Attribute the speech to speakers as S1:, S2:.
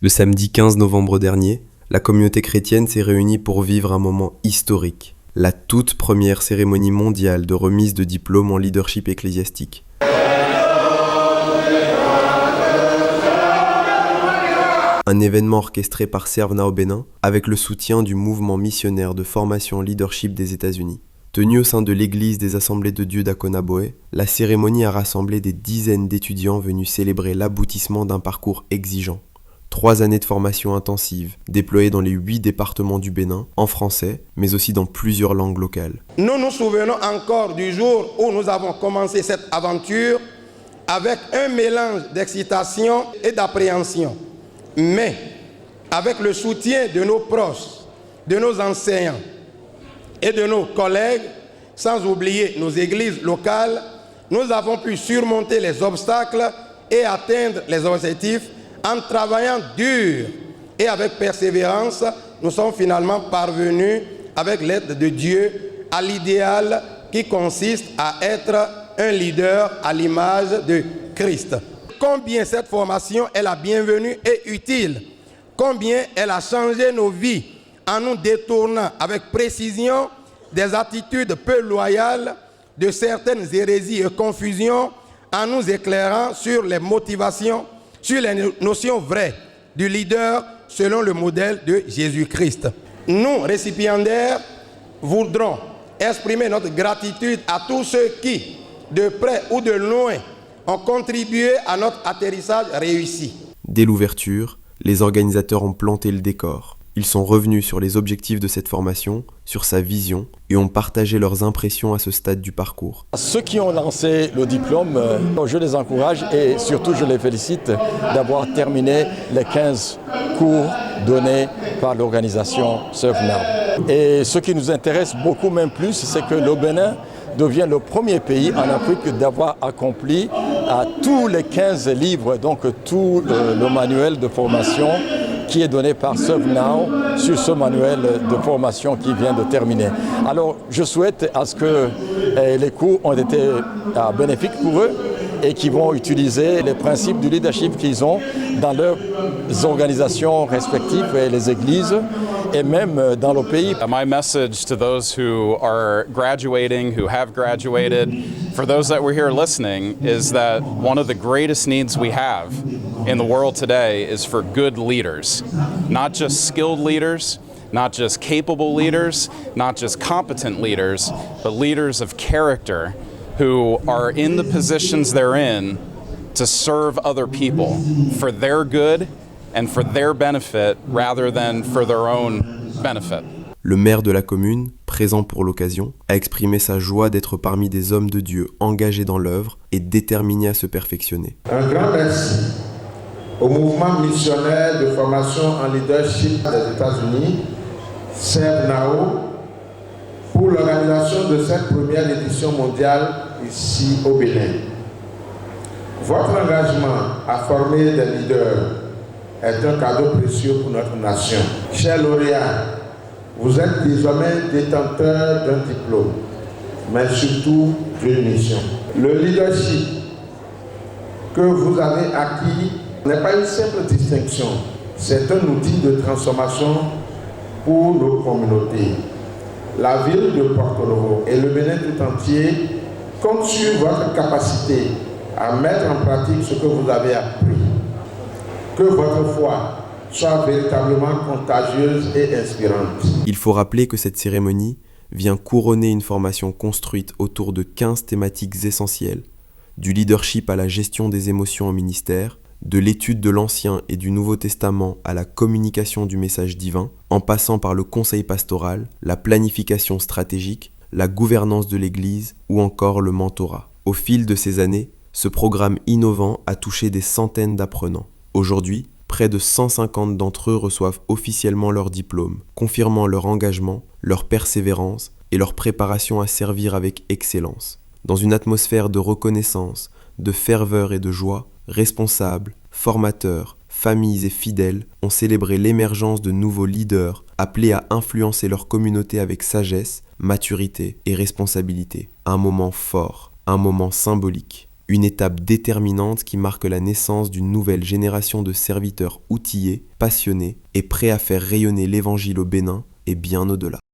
S1: Le samedi 15 novembre dernier, la communauté chrétienne s'est réunie pour vivre un moment historique, la toute première cérémonie mondiale de remise de diplômes en leadership ecclésiastique. Un événement orchestré par Serve Now Bénin avec le soutien du mouvement missionnaire de formation leadership des États-Unis. Tenue au sein de l'église des Assemblées de Dieu d'Akonaboé, la cérémonie a rassemblé des dizaines d'étudiants venus célébrer l'aboutissement d'un parcours exigeant. 3 années de formation intensive, déployées dans les 8 départements du Bénin, en français, mais aussi dans plusieurs langues locales.
S2: Nous nous souvenons encore du jour où nous avons commencé cette aventure avec un mélange d'excitation et d'appréhension. Mais avec le soutien de nos proches, de nos enseignants et de nos collègues, sans oublier nos églises locales, nous avons pu surmonter les obstacles et atteindre les objectifs. En travaillant dur et avec persévérance, nous sommes finalement parvenus, avec l'aide de Dieu, à l'idéal qui consiste à être un leader à l'image de Christ. Combien cette formation est la bienvenue et utile, combien elle a changé nos vies en nous détournant avec précision des attitudes peu loyales, de certaines hérésies et confusions, en nous éclairant sur les motivations, sur les notions vraies du leader selon le modèle de Jésus-Christ. Nous, récipiendaires, voudrons exprimer notre gratitude à tous ceux qui, de près ou de loin, ont contribué à notre atterrissage réussi.
S1: Dès l'ouverture, les organisateurs ont planté le décor. Ils sont revenus sur les objectifs de cette formation, sur sa vision, et ont partagé leurs impressions à ce stade du parcours.
S3: Ceux qui ont lancé le diplôme, je les encourage et surtout je les félicite d'avoir terminé les 15 cours donnés par l'organisation Serve Now. Et ce qui nous intéresse beaucoup même plus, c'est que le Bénin devient le premier pays en Afrique d'avoir accompli à tous les 15 livres, donc tout le manuel de formation qui est donné par Serve Now sur ce manuel de formation qui vient de terminer. Alors je souhaite à ce que les cours ont été bénéfiques pour eux et qu'ils vont utiliser les principes du leadership qu'ils ont dans leurs organisations respectives et les églises et même dans le pays.
S4: My message to those who are graduating, who have graduated, for those that were here listening, is that one of the greatest needs we have in the world today is for good leaders, not just skilled leaders, not just capable leaders, not just competent leaders, but leaders of character who are in the positions they're in to serve other people for their good and for their benefit rather than for their own benefit.
S1: Le maire de la commune, présent pour l'occasion, a exprimé sa joie d'être parmi des hommes de Dieu engagés dans l'œuvre et déterminés à se perfectionner.
S5: Un grand merci au mouvement missionnaire de formation en leadership des États-Unis, Serve Now, pour l'organisation de cette première édition mondiale ici au Bénin. Votre engagement à former des leaders est un cadeau précieux pour notre nation. Chers lauréats, vous êtes désormais détenteurs d'un diplôme, mais surtout d'une mission. Le leadership que vous avez acquis n'est pas une simple distinction, c'est un outil de transformation pour nos communautés. La ville de Porto Novo et le Bénin tout entier comptent sur votre capacité à mettre en pratique ce que vous avez appris. Que votre foi soit véritablement contagieuse et inspirante.
S1: Il faut rappeler que cette cérémonie vient couronner une formation construite autour de 15 thématiques essentielles, du leadership à la gestion des émotions au ministère, de l'étude de l'Ancien et du Nouveau Testament à la communication du message divin, en passant par le conseil pastoral, la planification stratégique, la gouvernance de l'Église ou encore le mentorat. Au fil de ces années, ce programme innovant a touché des centaines d'apprenants. Aujourd'hui, près de 150 d'entre eux reçoivent officiellement leur diplôme, confirmant leur engagement, leur persévérance et leur préparation à servir avec excellence. Dans une atmosphère de reconnaissance, de ferveur et de joie, responsables, formateurs, familles et fidèles ont célébré l'émergence de nouveaux leaders appelés à influencer leur communauté avec sagesse, maturité et responsabilité. Un moment fort, un moment symbolique. une étape déterminante qui marque la naissance d'une nouvelle génération de serviteurs outillés, passionnés et prêts à faire rayonner l'Évangile au Bénin et bien au-delà.